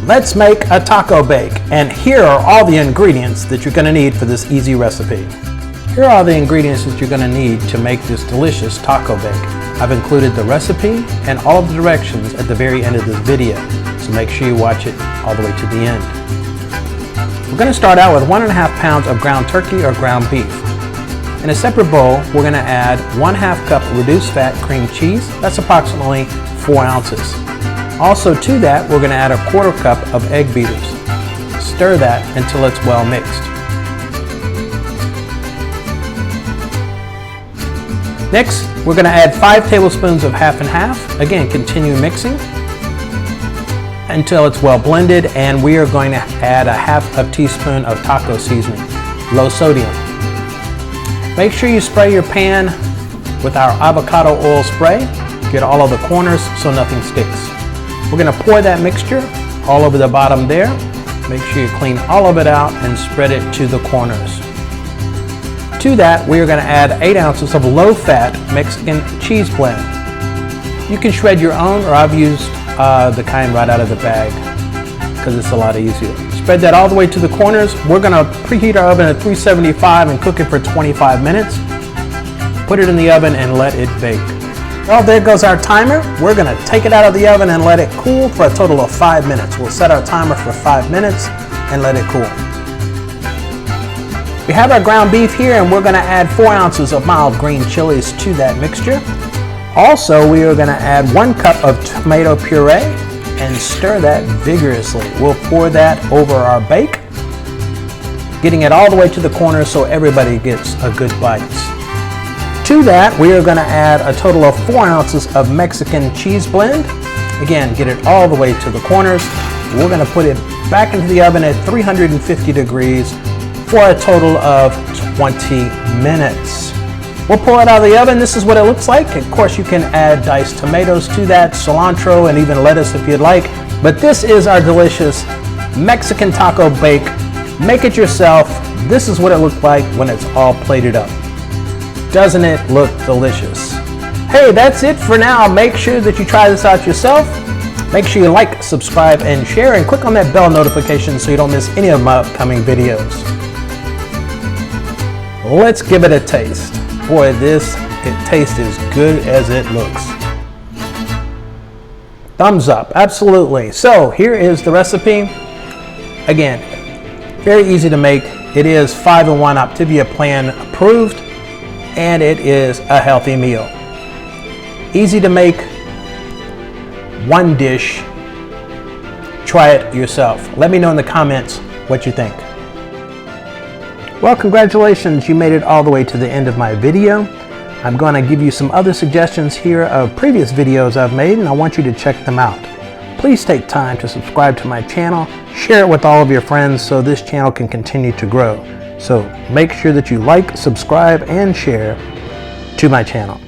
Let's make a taco bake, and here are all the ingredients that you're going to need for this easy recipe. Here are all the ingredients that you're going to need to make this delicious taco bake. I've included the recipe and all of the directions at the very end of this video, so make sure you watch it all the way to the end. We're going to start out with 1.5 pounds of ground turkey or ground beef. In a separate bowl, we're going to add 1/2 cup reduced fat cream cheese. That's approximately 4 ounces. Also to that, we're going to add 1/4 cup of egg beaters. Stir that until it's well mixed. Next, we're going to add 5 tablespoons of half and half. Again, continue mixing until it's well blended, and we are going to add 1/2 teaspoon of taco seasoning, low sodium. Make sure you spray your pan with our avocado oil spray. Get all of the corners so nothing sticks. We're going to pour that mixture all over the bottom there. Make sure you clean all of it out and spread it to the corners. To that, we are going to add 8 ounces of low-fat Mexican cheese blend. You can shred your own, or I've used the kind right out of the bag because it's a lot easier. Spread that all the way to the corners. We're going to preheat our oven at 375 and cook it for 25 minutes. Put it in the oven and let it bake. Well, there goes our timer. We're going to take it out of the oven and let it cool for a total of 5 minutes. We'll set our timer for 5 minutes and let it cool. We have our ground beef here, and we're going to add 4 ounces of mild green chilies to that mixture. Also, we are going to add 1 cup of tomato puree and stir that vigorously. We'll pour that over our bake, getting it all the way to the corner so everybody gets a good bite. To that, we are going to add a total of 4 ounces of Mexican cheese blend. Again, get it all the way to the corners. We're going to put it back into the oven at 350 degrees for a total of 20 minutes. We'll pull it out of the oven. This is what it looks like. Of course, you can add diced tomatoes to that, cilantro, and even lettuce if you'd like. But this is our delicious Mexican taco bake. Make it yourself. This is what it looks like when it's all plated up. Doesn't it look delicious? Hey, that's it for now. Make sure that you try this out yourself. Make sure you like, subscribe, and share, and click on that bell notification so you don't miss any of my upcoming videos. Let's give it a taste. Boy, it tastes as good as it looks. Thumbs up, absolutely. So here is the recipe. Again, very easy to make. It is 5-in-1 Optavia plan approved, and it is a healthy meal. Easy to make, one dish. Try it yourself. Let me know in the comments what you think. Well, congratulations, you made it all the way to the end of my video. I'm going to give you some other suggestions here of previous videos I've made, and I want you to check them out. Please take time to subscribe to my channel, share it with all of your friends so this channel can continue to grow. So make sure that you like, subscribe, and share to my channel.